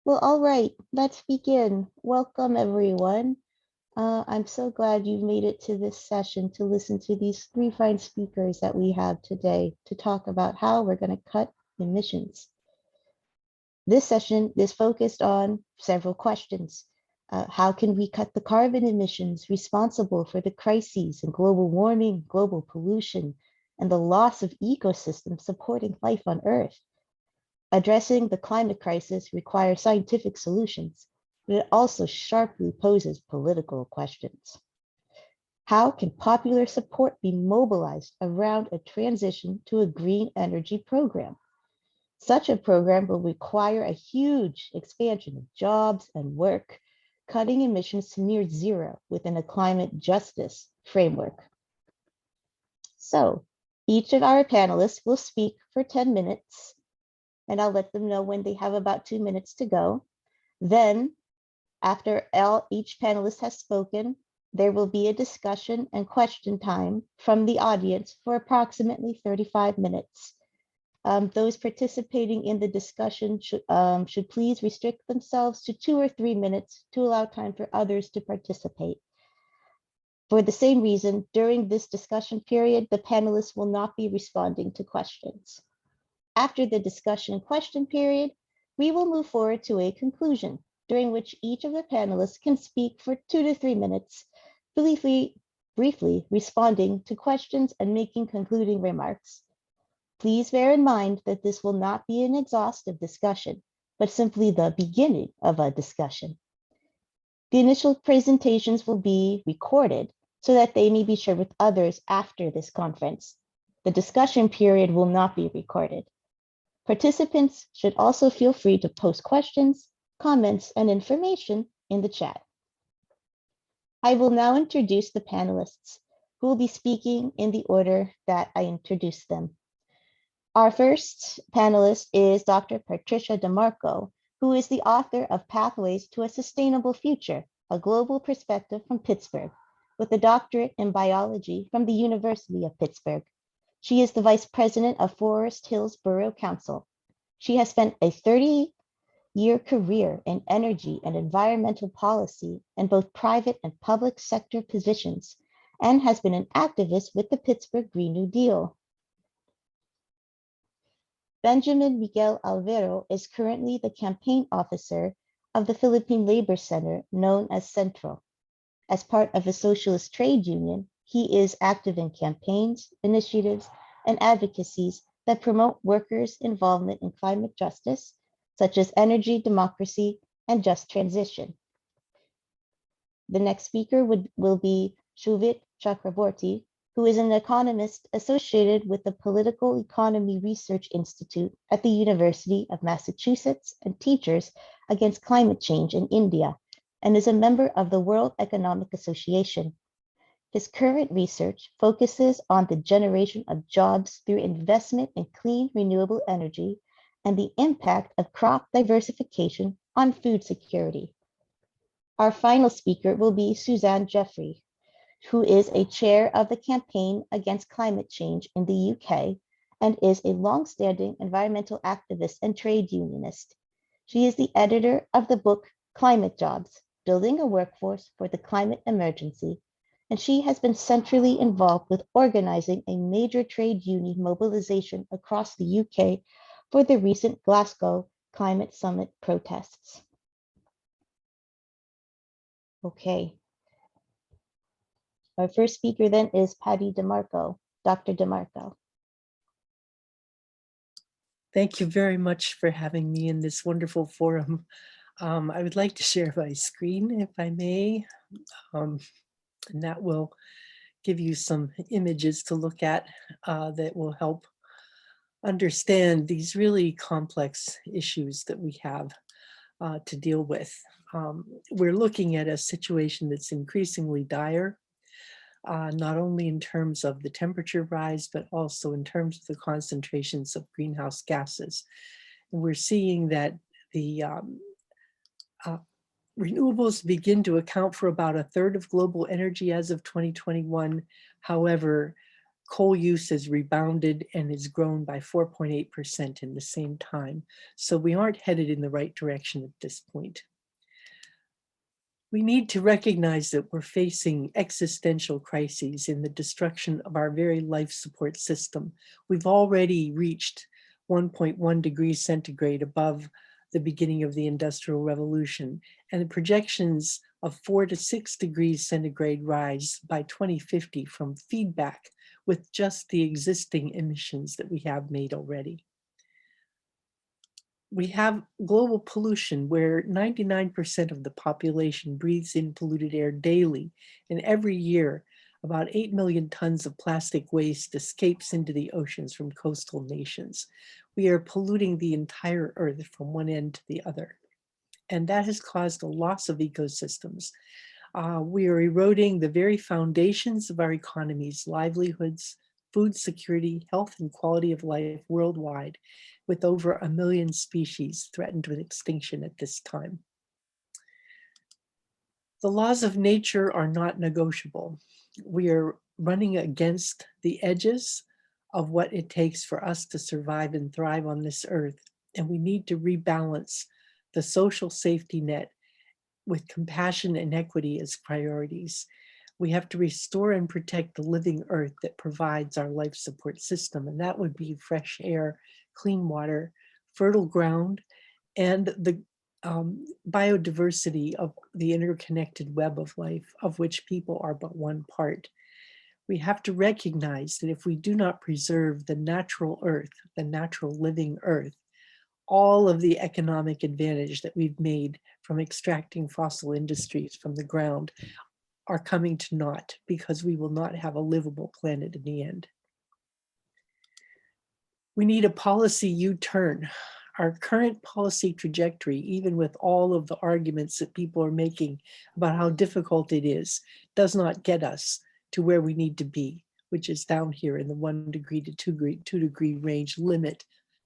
Well, all right, let's begin. Welcome, everyone. I'm so glad you've made it to this session to listen to these three fine speakers that we have today to talk about how we're going to cut emissions. This session is focused on several questions. How can we cut the carbon emissions responsible for the crises in global warming, global pollution, and the loss of ecosystems supporting life on Earth? Addressing the climate crisis requires scientific solutions, but it also sharply poses political questions. How can popular support be mobilized around a transition to a green energy program? Such a program will require a huge expansion of jobs and work, cutting emissions to near zero within a climate justice framework. So each of our panelists will speak for 10 minutes, and I'll let them know when they have about 2 minutes to go. Then, after each panelist has spoken, there will be a discussion and question time from the audience for approximately 35 minutes. Those participating in the discussion should please restrict themselves to 2 or 3 minutes to allow time for others to participate. For the same reason, during this discussion period, the panelists will not be responding to questions. After the discussion question period, we will move forward to a conclusion, during which each of the panelists can speak for 2 to 3 minutes, briefly responding to questions and making concluding remarks. Please bear in mind that this will not be an exhaustive discussion, but simply the beginning of a discussion. The initial presentations will be recorded so that they may be shared with others after this conference. The discussion period will not be recorded. Participants should also feel free to post questions, comments, and information in the chat. I will now introduce the panelists who will be speaking in the order that I introduced them. Our first panelist is Dr. Patricia DeMarco, who is the author of Pathways to a Sustainable Future, a Global Perspective from Pittsburgh, with a doctorate in biology from the University of Pittsburgh. She is the Vice President of Forest Hills Borough Council. She has spent a 30-year career in energy and environmental policy in both private and public sector positions, and has been an activist with the Pittsburgh Green New Deal. Benjamin Miguel Alvero is currently the campaign officer of the Philippine Labor Center, known as Central. As part of a socialist trade union, he is active in campaigns, initiatives, and advocacies that promote workers' involvement in climate justice, such as energy, democracy, and just transition. The next speaker will be Shouvik Chakraborty, who is an economist associated with the Political Economy Research Institute at the University of Massachusetts and Teachers Against Climate Change in India, and is a member of the World Economic Association. His current research focuses on the generation of jobs through investment in clean, renewable energy and the impact of crop diversification on food security. Our final speaker will be Suzanne Jeffery, who is a chair of the Campaign Against Climate Change in the UK and is a longstanding environmental activist and trade unionist. She is the editor of the book Climate Jobs, Building a Workforce for the Climate Emergency, and she has been centrally involved with organizing a major trade union mobilization across the UK for the recent Glasgow Climate Summit protests. Okay. Our first speaker then is Patty DeMarco, Dr. DeMarco. Thank you very much for having me in this wonderful forum. I would like to share my screen, if I may, and that will give you some images to look at that will help understand these really complex issues that we have to deal with. We're looking at a situation that's increasingly dire, not only in terms of the temperature rise, but also in terms of the concentrations of greenhouse gases. And we're seeing that the renewables begin to account for about 1/3 of global energy as of 2021. However, Coal use has rebounded and has grown by 4.8% in the same time. So we aren't headed in the right direction at this point. We need to recognize that we're facing existential crises in the destruction of our very life support system. We've already reached 1.1 degrees centigrade above the beginning of the Industrial Revolution, and the projections of 4 to 6 degrees centigrade rise by 2050 from feedback with just the existing emissions that we have made already. We have global pollution where 99% of the population breathes in polluted air daily, and every year about 8 million tons of plastic waste escapes into the oceans from coastal nations. We are polluting the entire earth from one end to the other, and that has caused a loss of ecosystems. We are eroding the very foundations of our economies, livelihoods, food security, health, and quality of life worldwide, with over 1 million species threatened with extinction at this time. The laws of nature are not negotiable. We are running against the edges of what it takes for us to survive and thrive on this earth, and we need to rebalance the social safety net with compassion and equity as priorities. We have to restore and protect the living earth that provides our life support system, and that would be fresh air, clean water, fertile ground, and the biodiversity of the interconnected web of life, of which people are but one part. We have to recognize that if we do not preserve the natural earth, the natural living earth, all of the economic advantage that we've made from extracting fossil industries from the ground are coming to naught, because we will not have a livable planet in the end. We need a policy U-turn. Our current policy trajectory, even with all of the arguments that people are making about how difficult it is, does not get us to where we need to be, which is down here in the 1 degree to 2 degree range limit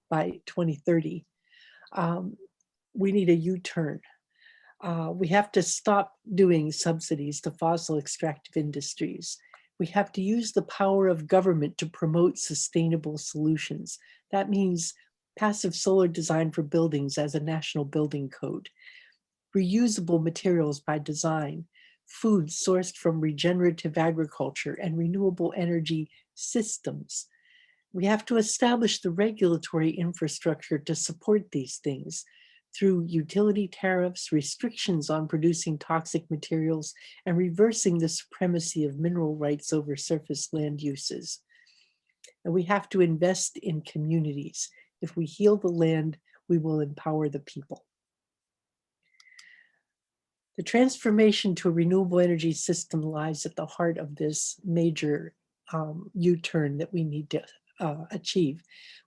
by 2030. We need a U-turn. We have to stop doing subsidies to fossil extractive industries. We have to use the power of government to promote sustainable solutions. That means passive solar design for buildings as a national building code, reusable materials by design, food sourced from regenerative agriculture, and renewable energy systems. We have to establish the regulatory infrastructure to support these things through utility tariffs, restrictions on producing toxic materials, and reversing the supremacy of mineral rights over surface land uses. And we have to invest in communities. If we heal the land, we will empower the people. The transformation to a renewable energy system lies at the heart of this major U-turn that we need to achieve.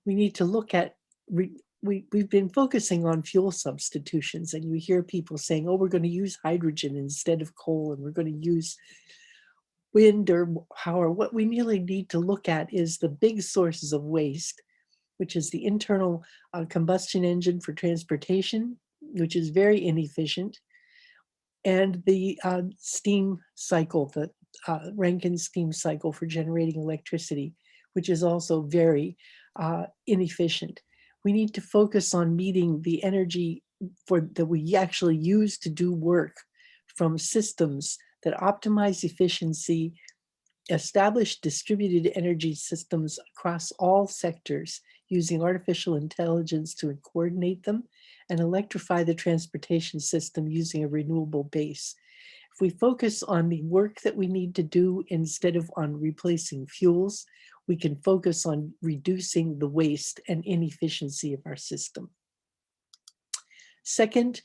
We need to look at, we've been focusing on fuel substitutions, and you hear people saying, oh, we're going to use hydrogen instead of coal, and we're going to use wind or power. What we really need to look at is the big sources of waste, which is the internal combustion engine for transportation, which is very inefficient, and the steam cycle, the Rankine steam cycle for generating electricity, which is also very inefficient. We need to focus on meeting the energy that we actually use to do work from systems that optimize efficiency, establish distributed energy systems across all sectors using artificial intelligence to coordinate them, and electrify the transportation system using a renewable base. If we focus on the work that we need to do instead of on replacing fuels, we can focus on reducing the waste and inefficiency of our system. Second,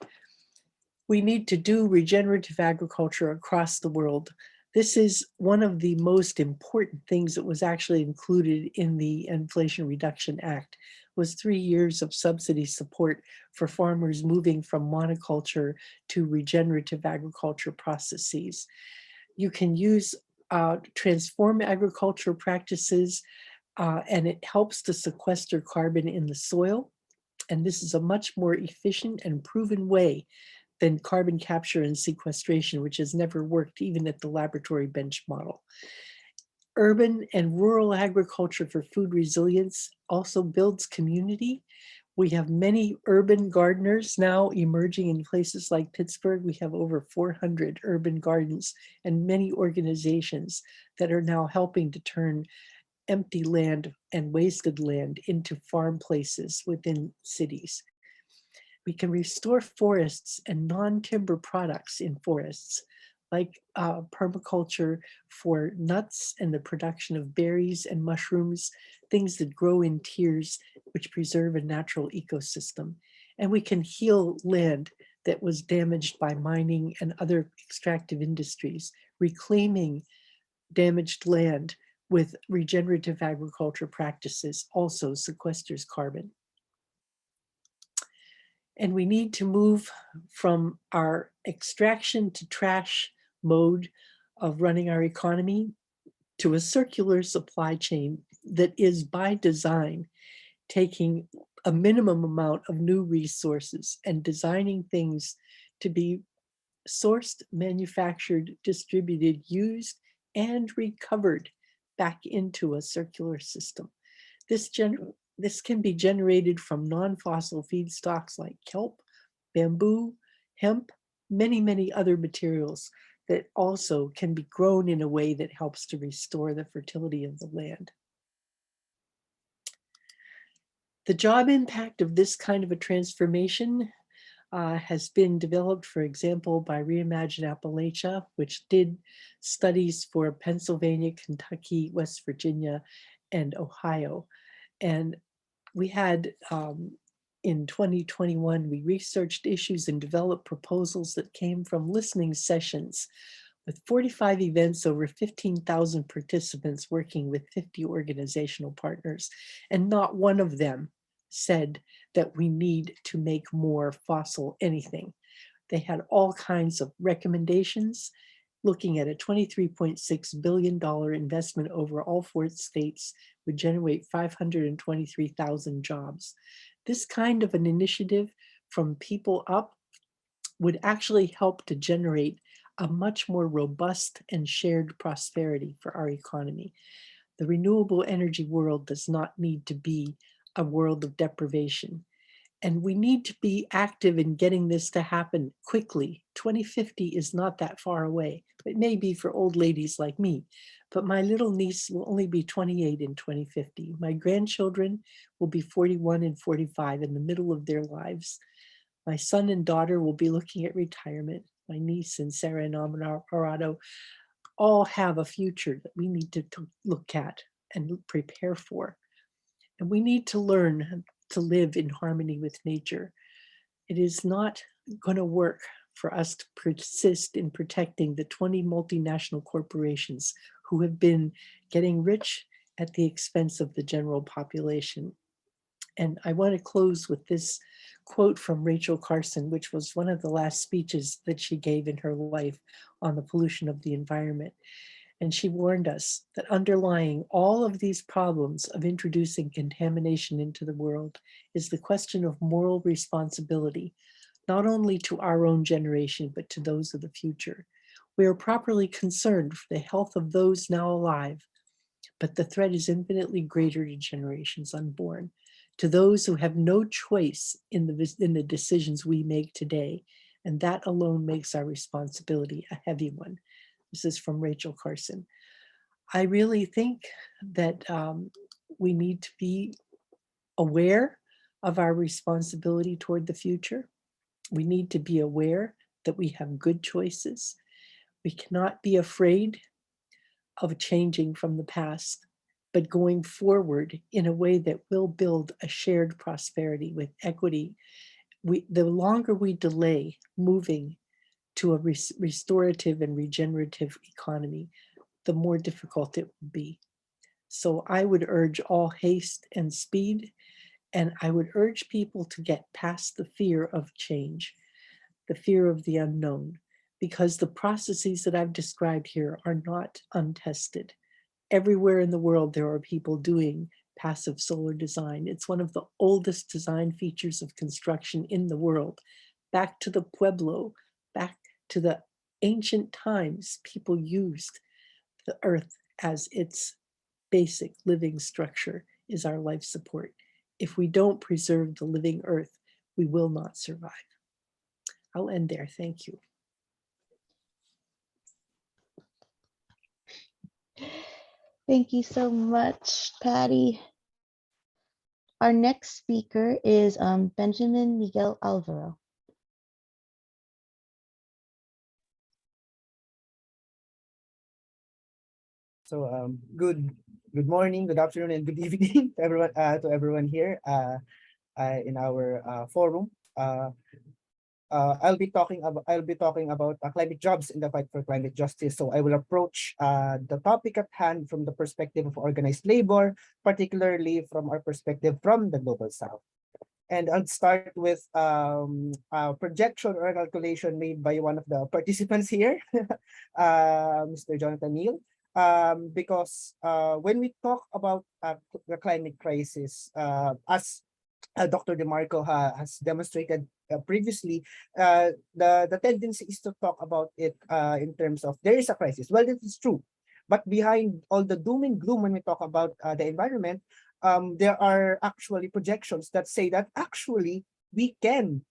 we need to do regenerative agriculture across the world. This is one of the most important things that was actually included in the Inflation Reduction Act, was 3 years of subsidy support for farmers moving from monoculture to regenerative agriculture processes. You can use transform agriculture practices, and it helps to sequester carbon in the soil. And this is a much more efficient and proven way than carbon capture and sequestration, which has never worked even at the laboratory bench model. Urban and rural agriculture for food resilience also builds community. We have many urban gardeners now emerging in places like Pittsburgh. We have over 400 urban gardens and many organizations that are now helping to turn empty land and wasted land into farm places within cities. We can restore forests and non-timber products in forests, like permaculture for nuts and the production of berries and mushrooms, things that grow in tiers, which preserve a natural ecosystem. And we can heal land that was damaged by mining and other extractive industries, reclaiming damaged land with regenerative agriculture practices also sequesters carbon. And we need to move from our extraction to trash mode of running our economy to a circular supply chain that is by design taking a minimum amount of new resources and designing things to be sourced, manufactured, distributed, used, and recovered back into a circular system. This can be generated from non-fossil feedstocks like kelp, bamboo, hemp, many other materials that also can be grown in a way that helps to restore the fertility of the land. The job impact of this kind of a transformation has been developed, for example, by ReImagine Appalachia, which did studies for Pennsylvania, Kentucky, West Virginia, and Ohio. And we had, in 2021, we researched issues and developed proposals that came from listening sessions with 45 events, over 15,000 participants working with 50 organizational partners. And not one of them said that we need to make more fossil anything. They had all kinds of recommendations, looking at a $23.6 billion investment over all 4 states would generate 523,000 jobs. This kind of an initiative from people up would actually help to generate a much more robust and shared prosperity for our economy. The renewable energy world does not need to be a world of deprivation. And we need to be active in getting this to happen quickly. 2050 is not that far away. It may be for old ladies like me, but my little niece will only be 28 in 2050. My grandchildren will be 41 and 45 in the middle of their lives. My son and daughter will be looking at retirement. My niece and Sarah and Alvero all have a future that we need to look at and prepare for. And we need to learn to live in harmony with nature. It is not going to work for us to persist in protecting the 20 multinational corporations who have been getting rich at the expense of the general population. And I want to close with this quote from Rachel Carson, which was one of the last speeches that she gave in her life on the pollution of the environment. And she warned us that underlying all of these problems of introducing contamination into the world is the question of moral responsibility, not only to our own generation, but to those of the future. We are properly concerned for the health of those now alive, but the threat is infinitely greater to generations unborn, to those who have no choice in the decisions we make today. And that alone makes our responsibility a heavy one. This is from Rachel Carson. I really think that we need to be aware of our responsibility toward the future. We need to be aware that we have good choices. We cannot be afraid of changing from the past, but going forward in a way that will build a shared prosperity with equity. The longer we delay moving to a restorative and regenerative economy, the more difficult it will be. So I would urge all haste and speed, and I would urge people to get past the fear of change, the fear of the unknown, because the processes that I've described here are not untested. Everywhere in the world, there are people doing passive solar design. It's one of the oldest design features of construction in the world. Back to the Pueblo, back to the ancient times, people used the earth as its basic living structure is our life support. If we don't preserve the living earth, we will not survive. I'll end there. Thank you. Thank you so much, Patty. Our next speaker is Benjamin Miguel Alvero. So good morning, good afternoon, and good evening to everyone here in our forum. I'll be talking about climate jobs in the fight for climate justice. So I will approach the topic at hand from the perspective of organized labor, particularly from our perspective from the global south. And I'll start with a projection or a calculation made by one of the participants here, Mr. Jonathan Neal. Because when we talk about the climate crisis, as Dr. DeMarco has demonstrated previously, the tendency is to talk about it in terms of there is a crisis. Well, it is true. But behind all the doom and gloom when we talk about the environment, there are actually projections that say that actually we can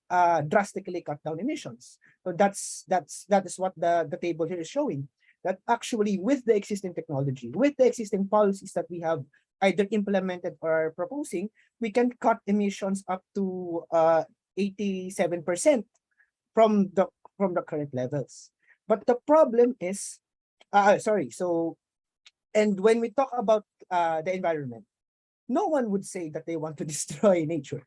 drastically cut down emissions. So that is what the table here is showing. That actually with the existing technology, with the existing policies that we have either implemented or proposing, we can cut emissions up to 87% from the current levels. But the problem is, and when we talk about the environment, no one would say that they want to destroy nature.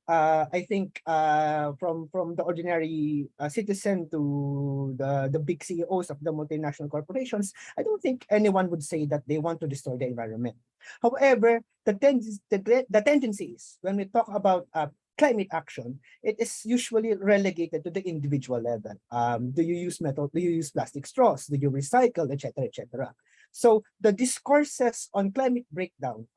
I think from the ordinary citizen to the big CEOs of the multinational corporations, I don't think anyone would say that they want to destroy the environment. However, the tendency is when we talk about climate action, it is usually relegated to the individual level. Do you use metal? Do you use plastic straws? Do you recycle, etc., etc.? So the discourses on climate breakdown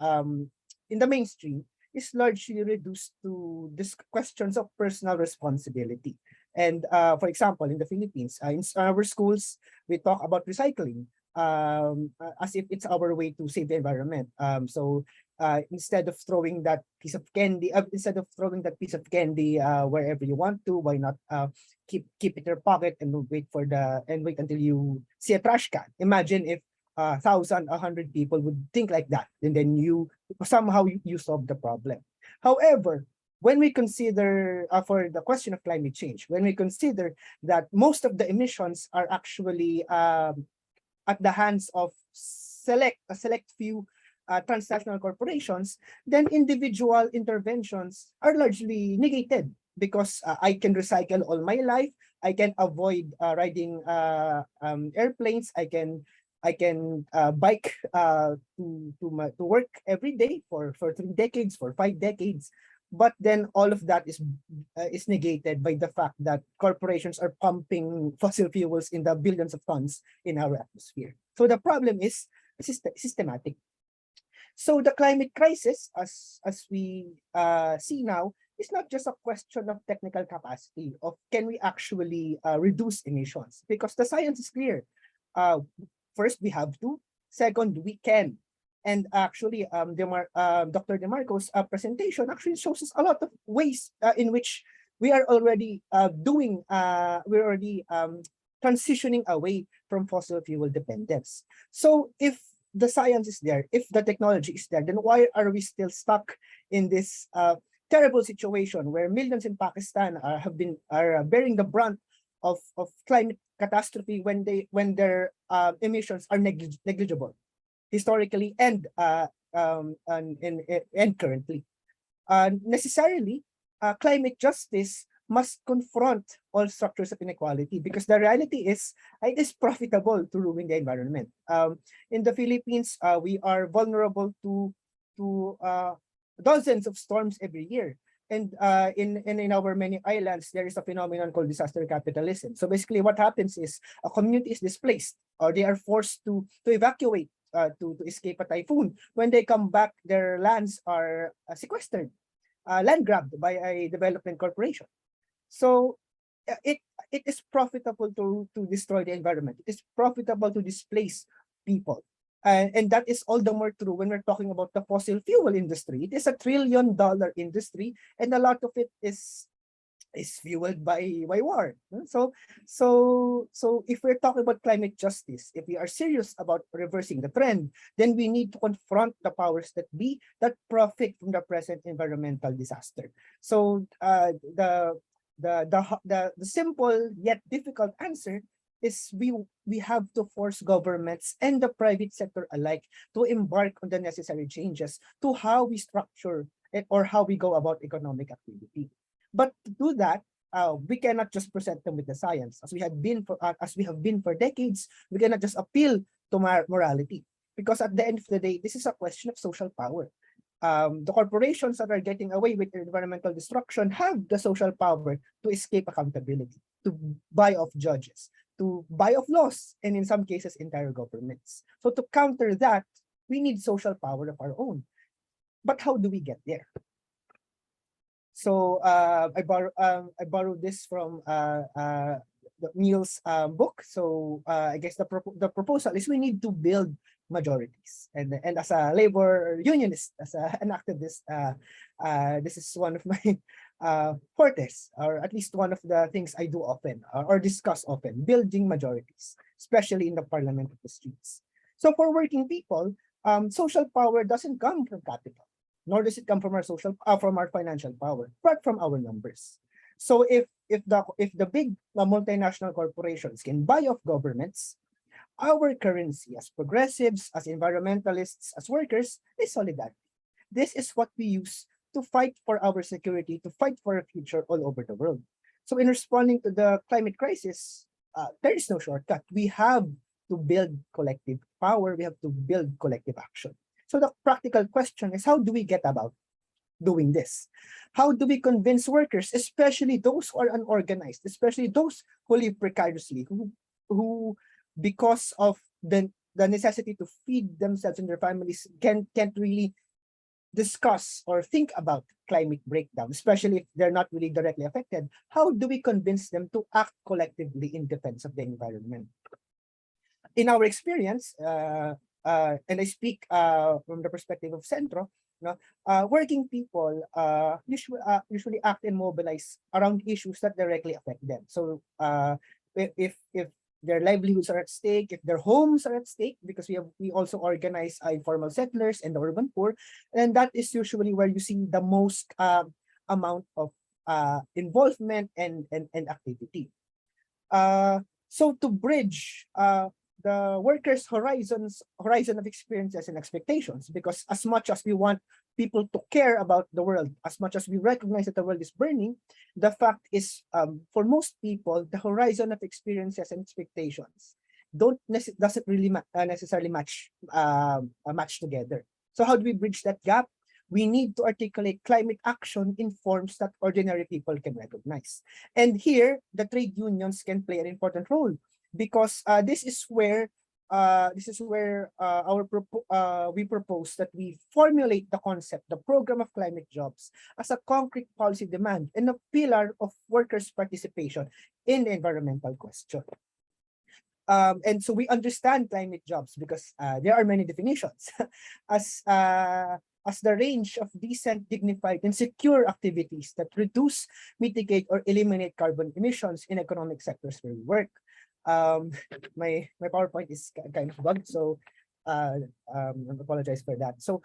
in the mainstream is largely reduced to these questions of personal responsibility. And for example, in the Philippines, in our schools, we talk about recycling as if it's our way to save the environment. So instead of throwing that piece of candy, wherever you want to, why not keep it in your pocket and wait until you see a trash can? Imagine if 1,000, 100 people would think like that, and then you solve the problem. However, when we consider for the question of climate change, when we consider that most of the emissions are actually at the hands of a select few transnational corporations, then individual interventions are largely negated because I can recycle all my life. I can avoid riding airplanes. I can bike to work every day for 3 decades, for 5 decades. But then all of that is negated by the fact that corporations are pumping fossil fuels in the billions of tons in our atmosphere. So the problem is systematic. So the climate crisis, as we see now, is not just a question of technical capacity of can we actually reduce emissions, because the science is clear. First, we have to. Second, we can. And actually, Dr. DeMarco's presentation actually shows us a lot of ways in which we are already transitioning away from fossil fuel dependence. So if the science is there, if the technology is there, then why are we still stuck in this terrible situation where millions in Pakistan are bearing the brunt of climate catastrophe when their emissions are negligible historically and currently? Necessarily, climate justice must confront all structures of inequality, because the reality is it is profitable to ruin the environment. In the Philippines, we are vulnerable to dozens of storms every year. And in our many islands, there is a phenomenon called disaster capitalism. So basically what happens is a community is displaced, or they are forced to evacuate to escape a typhoon. When they come back, their lands are sequestered, land grabbed by a development corporation. So it is profitable to destroy the environment. It is profitable to displace people. And that is all the more true when we're talking about the fossil fuel industry. It is a $1 trillion industry, and a lot of it is fueled by war. So if we're talking about climate justice, if we are serious about reversing the trend, then we need to confront the powers that be that profit from the present environmental disaster. So the simple yet difficult answer is we have to force governments and the private sector alike to embark on the necessary changes to how we structure it or how we go about economic activity. But to do that, we cannot just present them with the science, as we have been for decades. We cannot just appeal to morality, because at the end of the day, this is a question of social power. The corporations that are getting away with environmental destruction have the social power to escape accountability, to buy off judges, to buy off laws, and in some cases, entire governments. So to counter that, we need social power of our own. But how do we get there? So I borrowed this from Neil's book. So I guess the proposal is we need to build majorities. And as a labor unionist, as an activist, this is one of my fortes, or at least one of the things I do often or discuss often, building majorities, especially in the parliament of the streets. So for working people, social power doesn't come from capital, nor does it come from our financial power, but from our numbers. So if the big multinational corporations can buy off governments, our currency as progressives, as environmentalists, as workers is solidarity. This is what we use to fight for our security, to fight for a future all over the world. So in responding to the climate crisis, there is no shortcut. We have to build collective power. We have to build collective action. So the practical question is, how do we get about doing this? How do we convince workers, especially those who are unorganized, especially those who live precariously, who because of the necessity to feed themselves and their families can't really discuss or think about climate breakdown, especially if they're not really directly affected? How do we convince them to act collectively in defense of the environment? In our experience, and I speak from the perspective of Centro, working people usually act and mobilize around issues that directly affect them. So if their livelihoods are at stake, if their homes are at stake, because we also organize informal settlers and the urban poor, and that is usually where you see the most amount of involvement and activity. So to bridge the workers' horizon of experiences and expectations, because as much as we want people to care about the world, as much as we recognize that the world is burning, the fact is, for most people, the horizon of experiences and expectations doesn't really necessarily match together. So how do we bridge that gap? We need to articulate climate action in forms that ordinary people can recognize. And here, the trade unions can play an important role, because this is where we propose that we formulate the concept, the program of climate jobs, as a concrete policy demand and a pillar of workers' participation in the environmental question. And so we understand climate jobs because there are many definitions as the range of decent, dignified, and secure activities that reduce, mitigate, or eliminate carbon emissions in economic sectors where we work. My PowerPoint is kind of bugged, so I apologize for that. So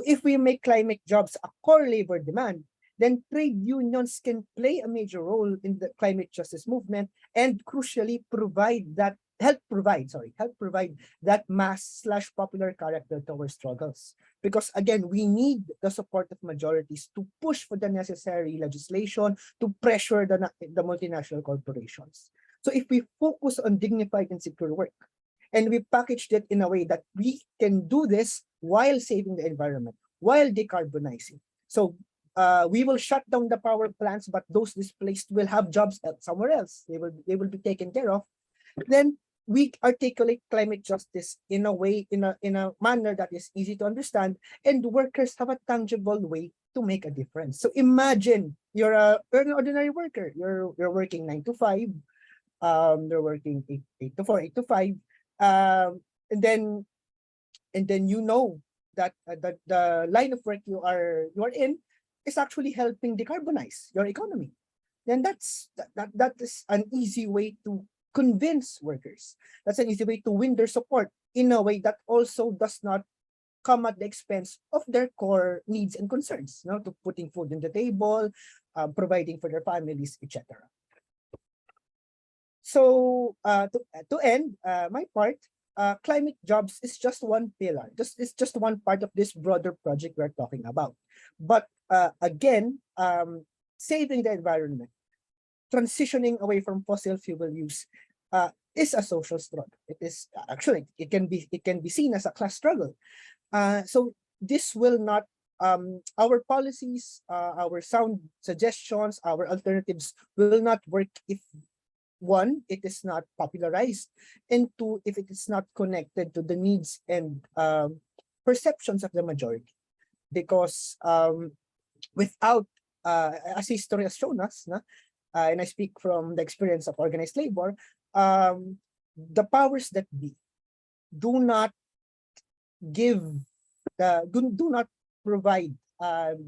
if we make climate jobs a core labor demand, then trade unions can play a major role in the climate justice movement and crucially help provide that mass/popular character to our struggles. Because again, we need the support of majorities to push for the necessary legislation, to pressure the multinational corporations. So if we focus on dignified and secure work, and we packaged it in a way that we can do this while saving the environment, while decarbonizing. So we will shut down the power plants, but those displaced will have jobs somewhere else. They will be taken care of. Then we articulate climate justice in a way, in a manner that is easy to understand, and workers have a tangible way to make a difference. So imagine you're an ordinary worker. You're working 9 to 5. They're working 8 to 4, 8 to 5. And then and then you know that the line of work you are in is actually helping decarbonize your economy, then that is an easy way to convince workers. That's an easy way to win their support in a way that also does not come at the expense of their core needs and concerns, to putting food on the table, providing for their families, etc. So to end my part, climate jobs is just one pillar. It's just one part of this broader project we're talking about. But again, saving the environment, transitioning away from fossil fuel use is a social struggle. It is actually it can be seen as a class struggle. So this will not our policies, our sound suggestions, our alternatives will not work if one, it is not popularized, and two, if it is not connected to the needs and perceptions of the majority. Because without, as history has shown us, and I speak from the experience of organized labor, the powers that be do not give do not provide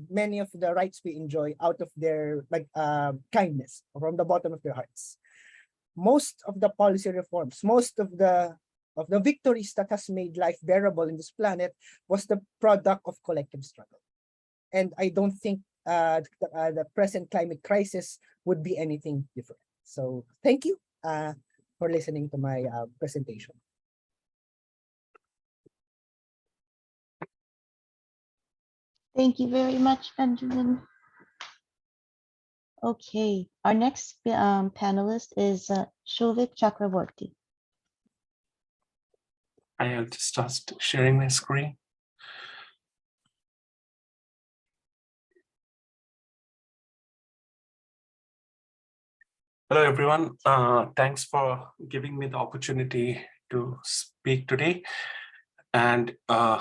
many of the rights we enjoy out of their kindness from the bottom of their hearts. Most of the policy reforms, most of the victories that has made life bearable in this planet was the product of collective struggle. And I don't think the present climate crisis would be anything different. So thank you for listening to my presentation. Thank you very much, Benjamin. Okay, our next panelist is Shouvik Chakraborty. I'll just start sharing my screen. Hello, everyone. Thanks for giving me the opportunity to speak today. And I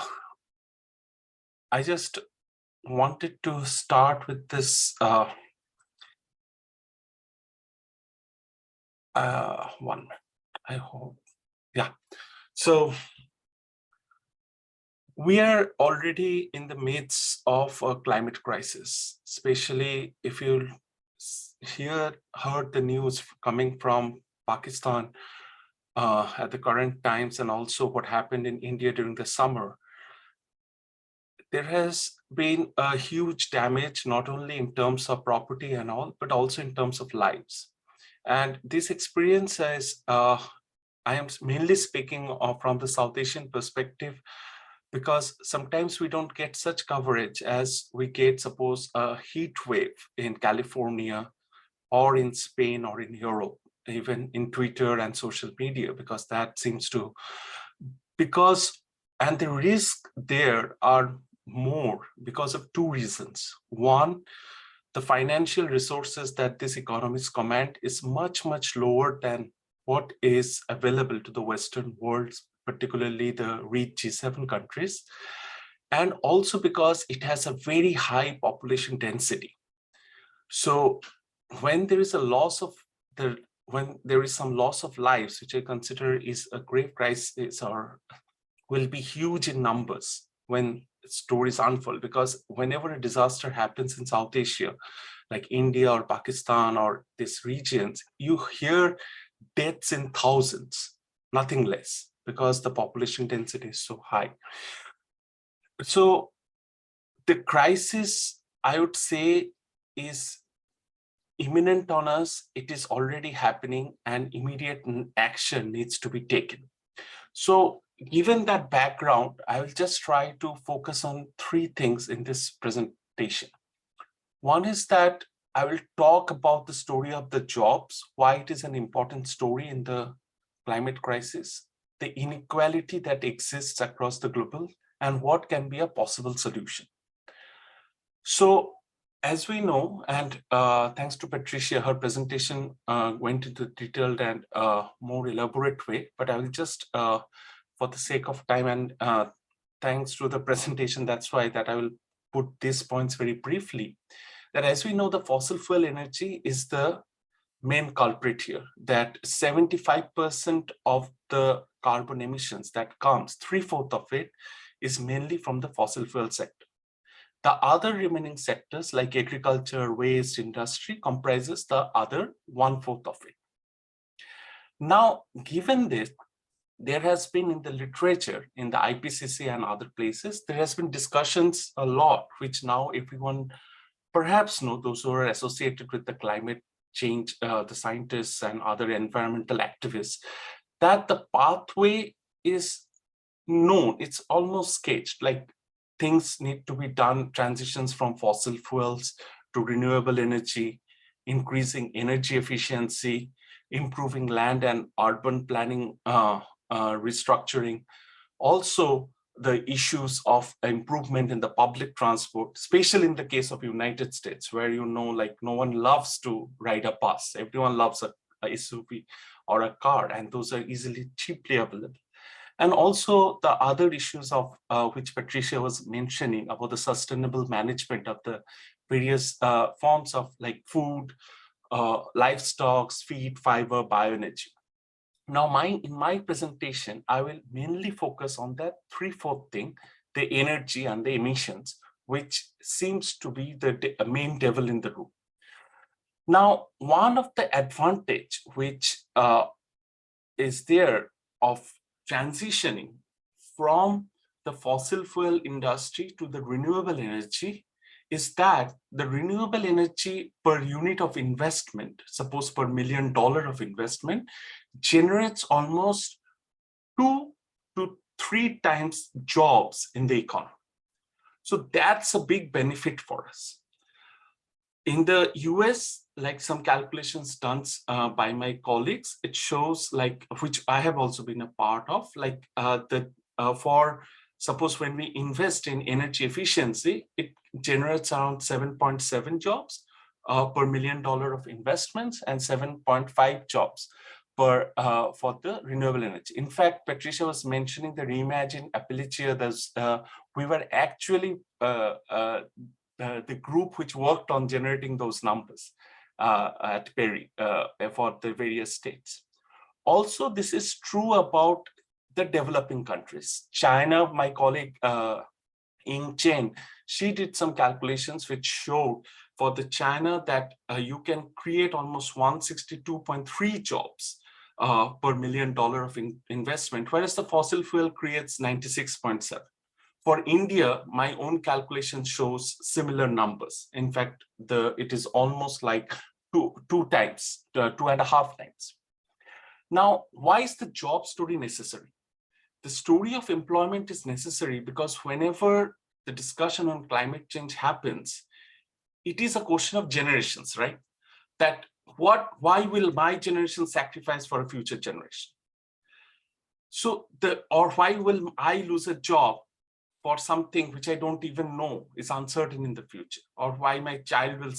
just wanted to start with this one minute, I hope. Yeah. So we are already in the midst of a climate crisis, especially if you heard the news coming from Pakistan at the current times, and also what happened in India during the summer. There has been a huge damage, not only in terms of property and all, but also in terms of lives. And this experience is, I am mainly speaking from the South Asian perspective, because sometimes we don't get such coverage as we get, suppose, a heat wave in California or in Spain or in Europe, even in Twitter and social media, because that seems to, and the risk there are more because of two reasons. One, the financial resources that these economies command is much, much lower than what is available to the Western world, particularly the rich G7 countries. And also because it has a very high population density. So when there is a loss of when there is some loss of lives, which I consider is a grave crisis or will be huge in numbers when stories unfold, because whenever a disaster happens in South Asia, like India or Pakistan or these regions, you hear deaths in thousands, nothing less, because the population density is so high. So the crisis, I would say, is imminent on us. It is already happening and immediate action needs to be taken. So given that background, I will just try to focus on three things in this presentation. One is that I will talk about the story of the jobs, why it is an important story in the climate crisis, the inequality that exists across the global, and what can be a possible solution. So as we know, and thanks to Patricia, her presentation went into detailed and more elaborate way, but I will just, for the sake of time and thanks to the presentation, that's why that I will put these points very briefly, that as we know, the fossil fuel energy is the main culprit here, that 75% of the carbon emissions that comes, 3/4 of it is mainly from the fossil fuel sector. The other remaining sectors like agriculture, waste, industry comprises the other 1/4 of it. Now, given this, there has been in the literature, in the IPCC and other places, there has been discussions a lot, which now everyone perhaps know, those who are associated with the climate change, the scientists and other environmental activists, that the pathway is known, it's almost sketched, like things need to be done, transitions from fossil fuels to renewable energy, increasing energy efficiency, improving land and urban planning restructuring. Also, the issues of improvement in the public transport, especially in the case of United States, where like no one loves to ride a bus. Everyone loves a SUV or a car, and those are easily, cheaply available. And also the other issues of which Patricia was mentioning about the sustainable management of the various forms of like food, livestock, feed, fiber, bioenergy. Now, in my presentation, I will mainly focus on that 3/4 thing, the energy and the emissions, which seems to be the main devil in the room. Now, one of the advantage which is there of transitioning from the fossil fuel industry to the renewable energy is that the renewable energy per unit of investment, suppose per $1 million of investment, generates almost 2 to 3 times jobs in the economy. So that's a big benefit for us. In the US, like some calculations done by my colleagues, it shows like, which I have also been a part of, like for suppose when we invest in energy efficiency, it generates around 7.7 jobs per $1 million of investments and 7.5 jobs per for the renewable energy. In fact, Patricia was mentioning the ReImagine Appalachia. We were actually the group which worked on generating those numbers at Perry for the various states. Also, this is true about the developing countries. China, my colleague Ying Chen, she did some calculations which showed for the China that you can create almost 162.3 jobs per $1 million of investment, whereas the fossil fuel creates 96.7. For India, my own calculation shows similar numbers. In fact, it is almost like two times, 2.5 times. Now, why is the job story necessary? The story of employment is necessary because whenever the discussion on climate change happens, it is a question of generations, right? That why will my generation sacrifice for a future generation? So or why will I lose a job for something which I don't even know is uncertain in the future, or why my child will,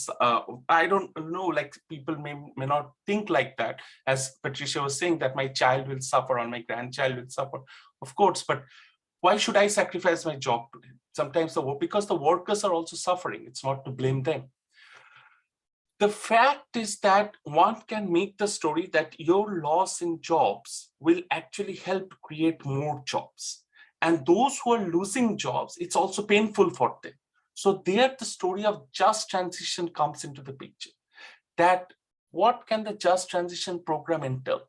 I don't know, like people may not think like that, as Patricia was saying, that my child will suffer or my grandchild will suffer, of course, but why should I sacrifice my job today? Sometimes because the workers are also suffering, it's not to blame them. The fact is that one can make the story that your loss in jobs will actually help create more jobs. And those who are losing jobs, it's also painful for them. So there the story of just transition comes into the picture. That what can the just transition program entail?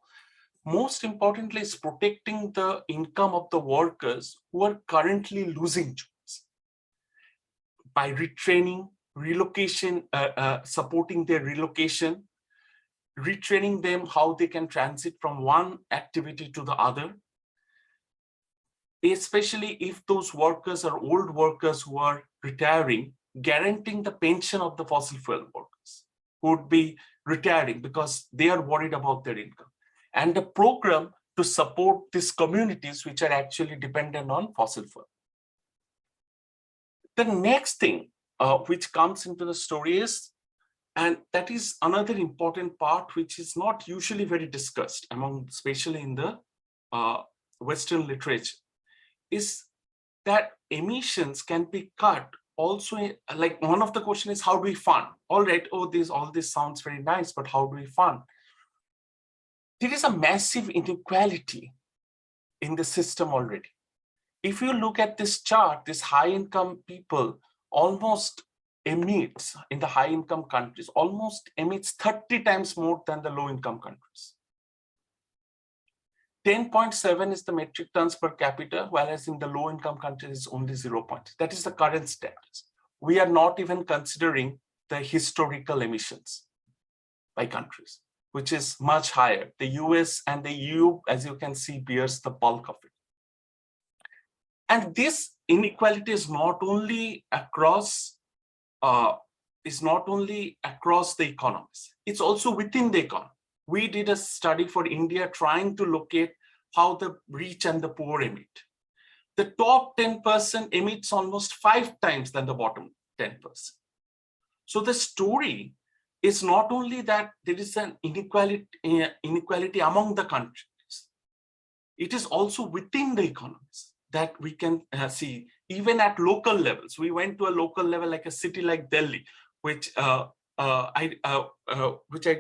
Most importantly is protecting the income of the workers who are currently losing jobs by retraining, relocation, supporting their relocation, retraining them how they can transit from one activity to the other, especially if those workers are old workers who are retiring, guaranteeing the pension of the fossil fuel workers who would be retiring because they are worried about their income, and a program to support these communities which are actually dependent on fossil fuel. The next thing which comes into the story is, and that is another important part which is not usually very discussed among, especially in the Western literature, is that emissions can be cut also. Like one of the question is, how do we fund? All right, all this sounds very nice, but how do we fund? There is a massive inequality in the system already. If you look at this chart, this high income people almost emits in the high income countries, almost emits 30 times more than the low income countries. 10.7 is the metric tons per capita, whereas in the low income countries is only 0. That is the current status. We are not even considering the historical emissions by countries, which is much higher. The US and the EU, as you can see, bears the bulk of it. And this inequality is not only across the economies, it's also within the economy. We did a study for India trying to locate how the rich and the poor emit. The top 10% emits almost 5 times than the bottom 10%. So the story is not only that there is an inequality among the countries, it is also within the economies that we can see, even at local levels. We went to a local level like a city like Delhi, which I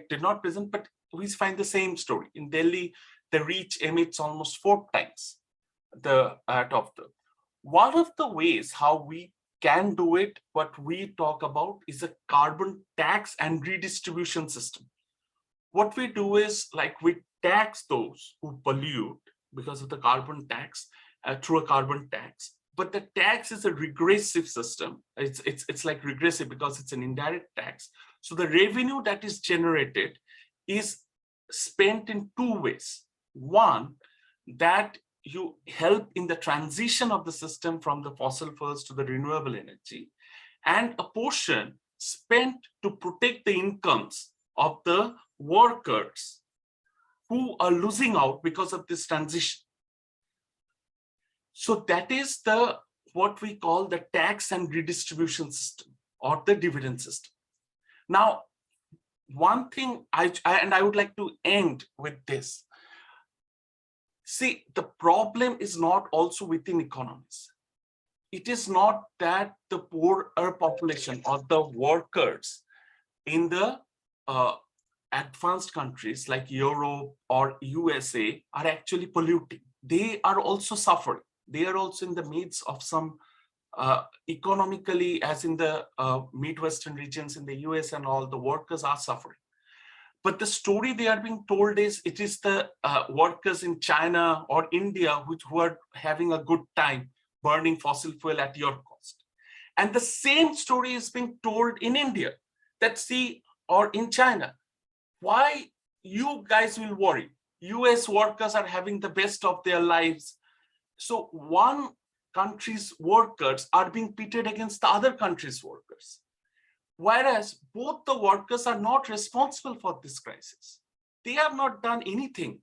did not present, but we find the same story. In Delhi, the rich emits almost 4 times the top. One of the ways how we can do it, what we talk about, is a carbon tax and redistribution system. What we do is, like, we tax those who pollute because of the carbon tax through a carbon tax. But the tax is a regressive system. It's like regressive because it's an indirect tax. So the revenue that is generated is spent in 2 ways. One, that you help in the transition of the system from the fossil fuels to the renewable energy, and a portion spent to protect the incomes of the workers who are losing out because of this transition. So that is what we call the tax and redistribution system, or the dividend system. Now, one thing I would like to end with this. See, the problem is not also within economies. It is not that the poorer population or the workers in the advanced countries like Europe or USA are actually polluting. They are also suffering. They are also in the midst of some economically, as in the Midwestern regions in the US and all, the workers are suffering. But the story they are being told is, it is the workers in China or India who are having a good time burning fossil fuel at your cost. And the same story is being told in India, that see, or in China, why you guys will worry? US workers are having the best of their lives. So one country's workers are being pitted against the other country's workers. Whereas both the workers are not responsible for this crisis. They have not done anything.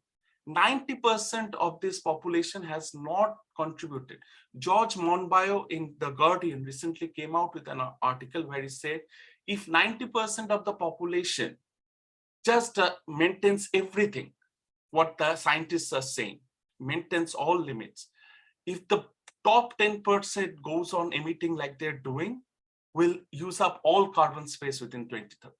90% of this population has not contributed. George Monbiot in The Guardian recently came out with an article where he said, if 90% of the population just maintains everything, what the scientists are saying, maintains all limits, if the top 10% goes on emitting like they're doing, will use up all carbon space within 2030.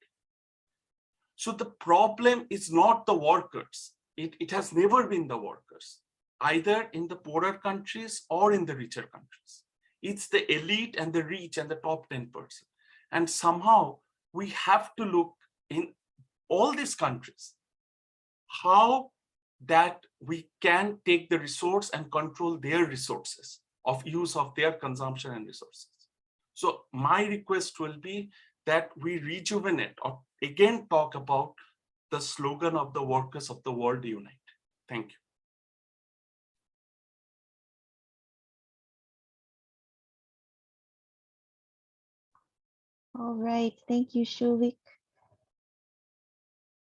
So the problem is not the workers. It has never been the workers, either in the poorer countries or in the richer countries. It's the elite and the rich and the top 10%. And somehow we have to look in all these countries, how that we can take the resource and control their resources of use of their consumption and resources. So my request will be that we rejuvenate or again talk about the slogan of the workers of the world unite. Thank you. All right, thank you, Shouvik.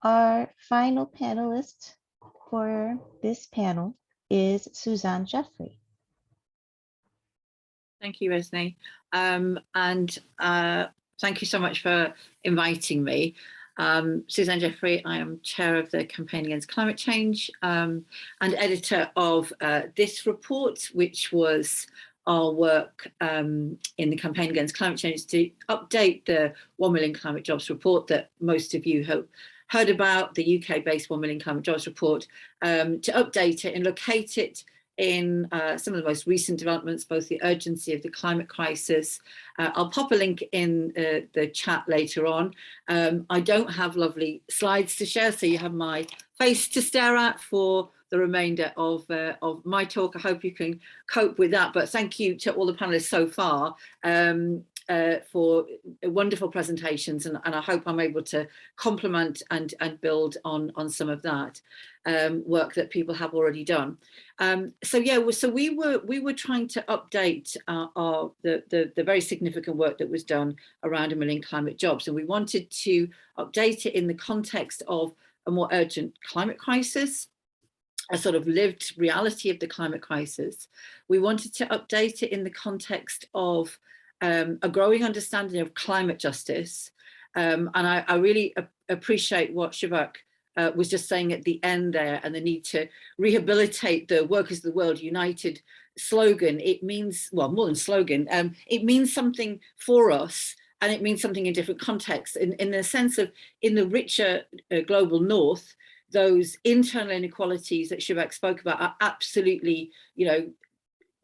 Our final panelist for this panel is Suzanne Jeffery. Thank you, Resney. Thank you so much for inviting me. Suzanne Jeffery, I am chair of the Campaign Against Climate Change and editor of this report, which was our work in the Campaign Against Climate Change to update the 1 Million Climate Jobs report that most of you have heard about, the UK-based 1 Million Climate Jobs report, to update it and locate it in some of the most recent developments, both the urgency of the climate crisis. I'll pop a link in the chat later on. I don't have lovely slides to share, so you have my face to stare at for the remainder of my talk. I hope you can cope with that, but thank you to all the panelists so far for wonderful presentations, and I hope I'm able to complement and build on some of that work that people have already done. So we were trying to update the very significant work that was done around 1 million climate jobs, and we wanted to update it in the context of a more urgent climate crisis, a sort of lived reality of the climate crisis. We wanted to update it in the context of a growing understanding of climate justice. And I really appreciate what Shouvik was just saying at the end there, and the need to rehabilitate the Workers of the World United slogan. It means, well, more than slogan, it means something for us, and it means something in different contexts, in the sense of, in the richer global north, those internal inequalities that Shouvik spoke about are absolutely,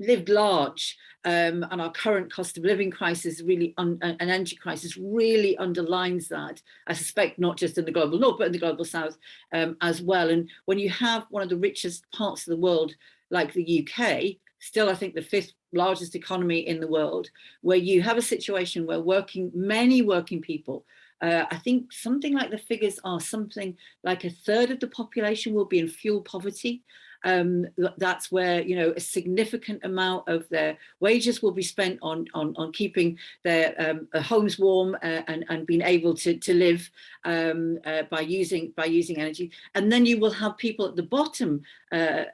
lived large, and our current cost of living crisis really, an energy crisis really underlines that. I suspect not just in the global north, but in the global south as well. And when you have one of the richest parts of the world, like the UK, still I think the 5th largest economy in the world, where you have a situation where many working people, I think something like the figures are something like 1/3 of the population will be in fuel poverty. That's where, a significant amount of their wages will be spent on keeping their homes warm and being able to live by using energy. And then you will have people at the bottom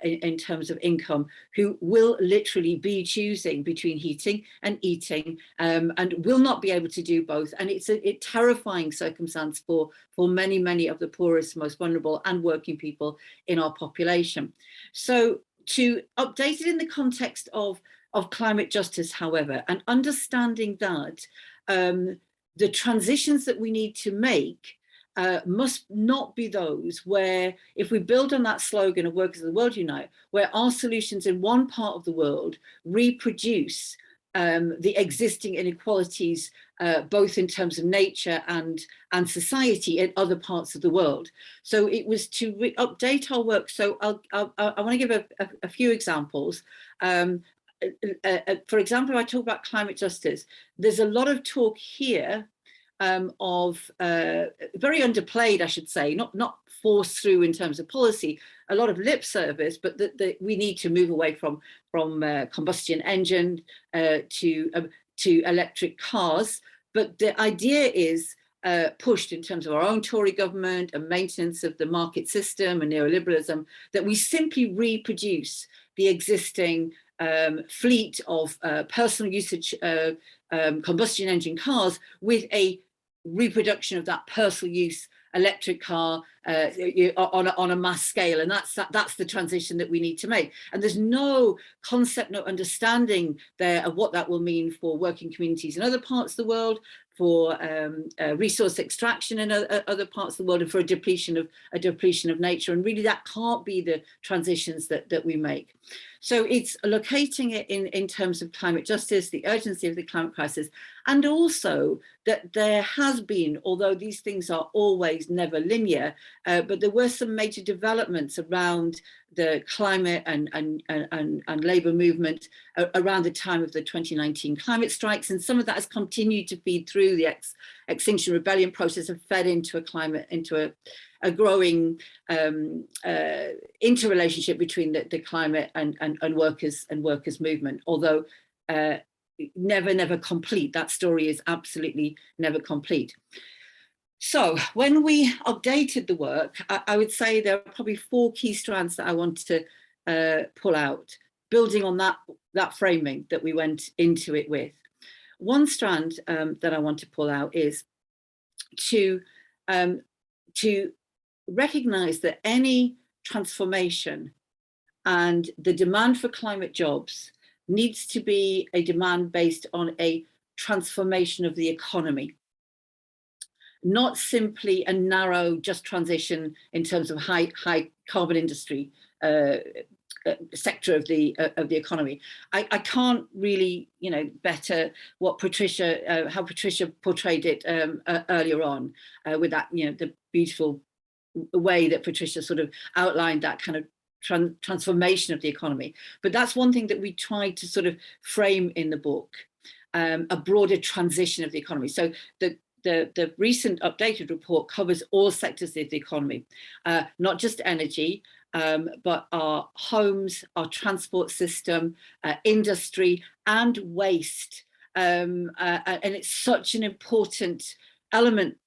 in terms of income who will literally be choosing between heating and eating, and will not be able to do both. And it's a terrifying circumstance for many of the poorest, most vulnerable and working people in our population. So to update it in the context of climate justice, however, and understanding that the transitions that we need to make must not be those where, if we build on that slogan of Workers of the World Unite, where our solutions in one part of the world reproduce the existing inequalities, both in terms of nature and society in other parts of the world. So it was to update our work. So I want to give a few examples. For example, if I talk about climate justice, there's a lot of talk here of very underplayed, I should say, not forced through in terms of policy, a lot of lip service, but that we need to move away from combustion engine to electric cars. But the idea is pushed in terms of our own Tory government and maintenance of the market system and neoliberalism, that we simply reproduce the existing fleet of personal usage combustion engine cars with a reproduction of that personal use electric car on a mass scale, and that's the transition that we need to make. And there's no concept, no understanding there of what that will mean for working communities in other parts of the world, for resource extraction in other parts of the world, and for a depletion of nature. And really, that can't be the transitions that we make. So it's locating it in terms of climate justice, the urgency of the climate crisis, and also that there has been, although these things are always never linear, but there were some major developments around the climate and labour movement around the time of the 2019 climate strikes, and some of that has continued to feed through the Extinction Rebellion process and fed into a growing interrelationship between the climate and workers movement, although never complete. That story is absolutely never complete. So when we updated the work, I would say there are probably 4 key strands that I want to pull out, building on that framing that we went into it with. One strand that I want to pull out is to recognize that any transformation and the demand for climate jobs needs to be a demand based on a transformation of the economy, not simply a narrow just transition in terms of high carbon industry sector of the economy. I can't really, better what Patricia, how Patricia portrayed it earlier on with that, the beautiful way that Patricia sort of outlined that kind of transformation of the economy. But that's one thing that we tried to sort of frame in the book, a broader transition of the economy. So the recent updated report covers all sectors of the economy, not just energy, but our homes, our transport system, industry, and waste. And it's such an important element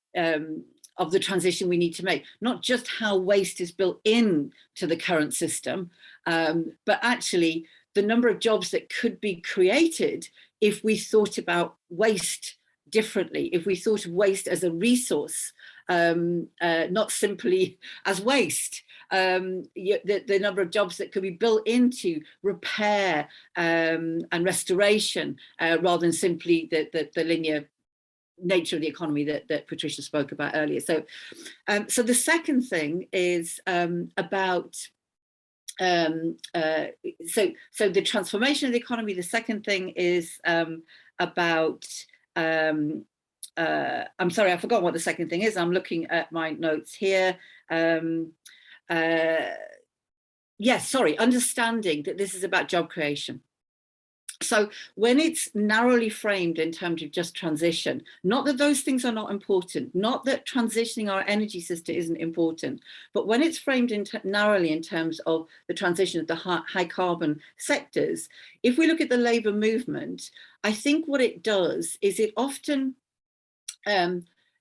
of the transition we need to make, not just how waste is built in to the current system, but actually the number of jobs that could be created if we thought about waste differently, if we thought of waste as a resource, not simply as waste. The number of jobs that could be built into repair and restoration, rather than simply the linear nature of the economy that Patricia spoke about earlier. So the second thing is about so the transformation of the economy. The second thing is about I'm sorry, I forgot what the second thing is. I'm looking at my notes here. Yes, sorry, understanding that this is about job creation. So when it's narrowly framed in terms of just transition, not that those things are not important, not that transitioning our energy system isn't important, but when it's framed narrowly in terms of the transition of the high carbon sectors, if we look at the labour movement, I think what it does is it often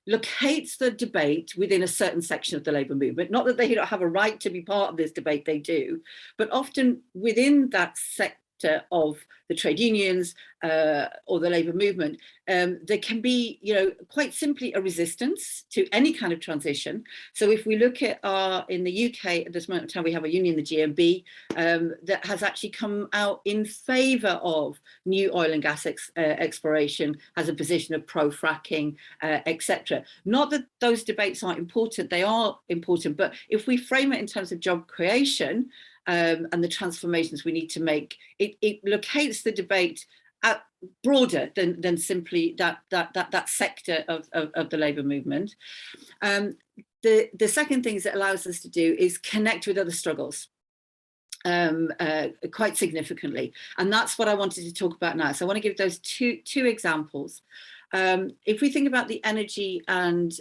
locates the debate within a certain section of the labour movement. Not that they don't have a right to be part of this debate, they do, but often within that sector of the trade unions or the labour movement, there can be, quite simply a resistance to any kind of transition. So if we look at in the UK at this moment in time, we have a union, the GMB, that has actually come out in favour of new oil and gas exploration, has a position of pro-fracking, etc. Not that those debates aren't important, they are important, but if we frame it in terms of job creation, and the transformations we need to make, it locates the debate broader than simply that sector of the labour movement. The second thing that allows us to do is connect with other struggles quite significantly, and that's what I wanted to talk about now. So I want to give those two examples. If we think about the energy and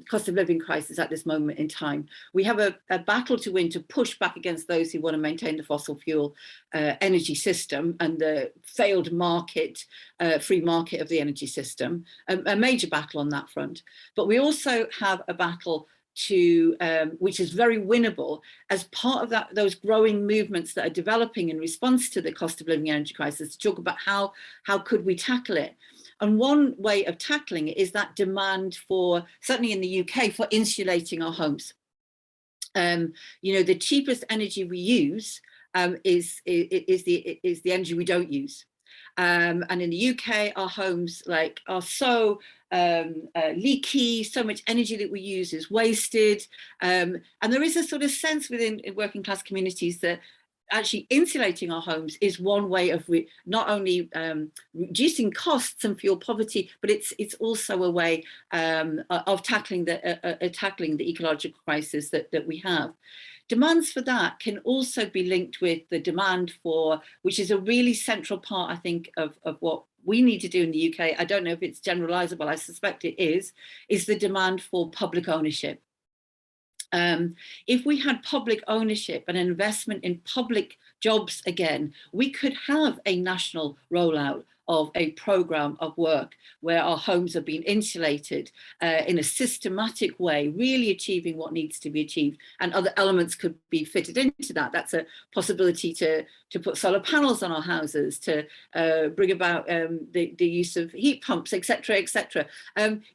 cost of living crisis at this moment in time, we have a battle to win to push back against those who want to maintain the fossil fuel energy system and the failed market, free market of the energy system, a major battle on that front. But we also have a battle which is very winnable as part of those growing movements that are developing in response to the cost of living energy crisis, to talk about how could we tackle it. And one way of tackling it is that demand for, certainly in the UK, for insulating our homes. The cheapest energy we use is the energy we don't use. And in the UK, our homes are so leaky, so much energy that we use is wasted. And there is a sort of sense within working class communities that actually insulating our homes is one way of not only reducing costs and fuel poverty, but it's also a way of tackling the ecological crisis that we have. Demands for that can also be linked with the demand for, which is a really central part, I think, of what we need to do in the UK. I don't know if it's generalizable, I suspect it is the demand for public ownership. If we had public ownership and investment in public jobs again, we could have a national rollout of a programme of work where our homes are being insulated in a systematic way, really achieving what needs to be achieved, and other elements could be fitted into that. That's a possibility to put solar panels on our houses, to bring about the use of heat pumps, etc., etc.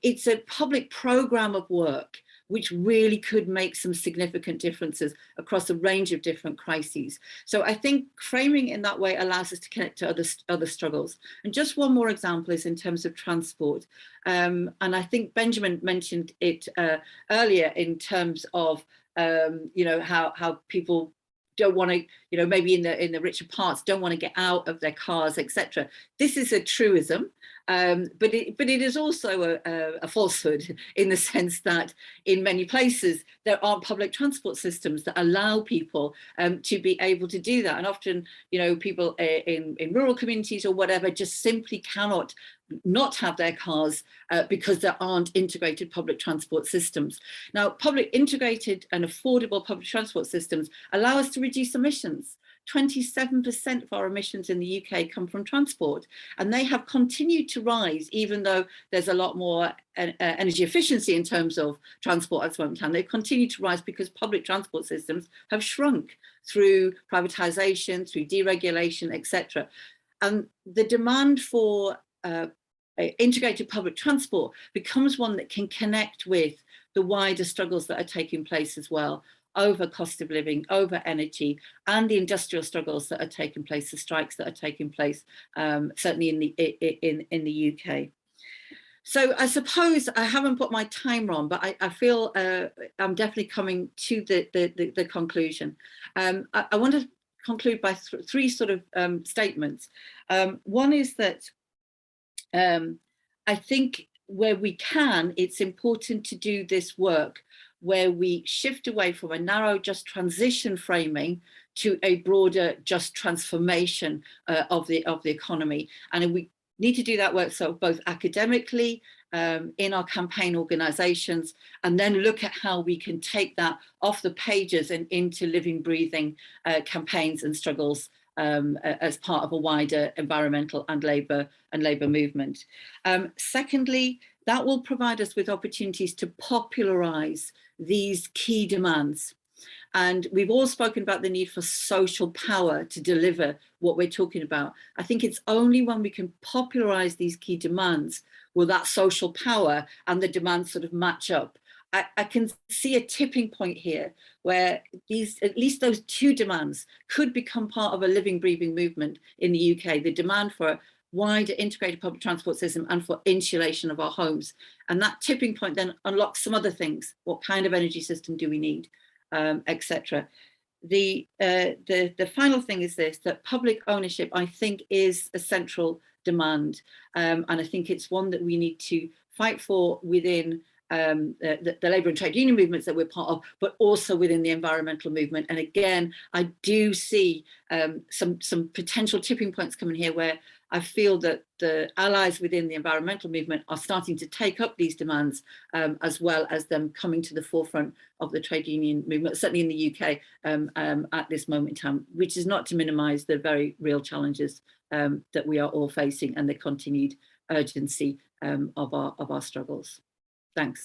It's a public programme of work which really could make some significant differences across a range of different crises. So I think framing in that way allows us to connect to other struggles. And just one more example is in terms of transport. And I think Benjamin mentioned it earlier in terms of how people don't want to, you know, maybe in the richer parts don't want to get out of their cars, etc. This is a truism, but it is also a falsehood, in the sense that in many places there aren't public transport systems that allow people to be able to do that, and often, you know, people in rural communities or whatever just simply cannot not have their cars because there aren't integrated public transport systems. Now, public integrated and affordable public transport systems allow us to reduce emissions. 27% of our emissions in the UK come from transport, and they have continued to rise, even though there's a lot more energy efficiency in terms of transport at this moment in time. They've continued to rise because public transport systems have shrunk through privatisation, through deregulation, etc. And the demand for integrated public transport becomes one that can connect with the wider struggles that are taking place as well, over cost of living, over energy, and the industrial struggles that are taking place, the strikes that are taking place, certainly in the UK. So I suppose I haven't put my timer on, but I feel I'm definitely coming to the conclusion. I want to conclude by three sort of statements. One is that I think where we can, it's important to do this work where we shift away from a narrow just transition framing to a broader just transformation of the economy. And we need to do that work so both academically, in our campaign organisations, and then look at how we can take that off the pages and into living, breathing campaigns and struggles as part of a wider environmental and labour movement. Secondly, that will provide us with opportunities to popularise these key demands. And we've all spoken about the need for social power to deliver what we're talking about. I think it's only when we can popularise these key demands will that social power and the demands sort of match up. I can see a tipping point here where at least those two demands could become part of a living, breathing movement in the UK, the demand for a wider integrated public transport system and for insulation of our homes. And that tipping point then unlocks some other things. What kind of energy system do we need, etc. The final thing is this, that public ownership, I think, is a central demand. And I think it's one that we need to fight for within the labour and trade union movements that we're part of, but also within the environmental movement. And again, I do see some potential tipping points coming here where I feel that the allies within the environmental movement are starting to take up these demands, as well as them coming to the forefront of the trade union movement, certainly in the UK at this moment in time, which is not to minimise the very real challenges that we are all facing and the continued urgency of our struggles. Thanks.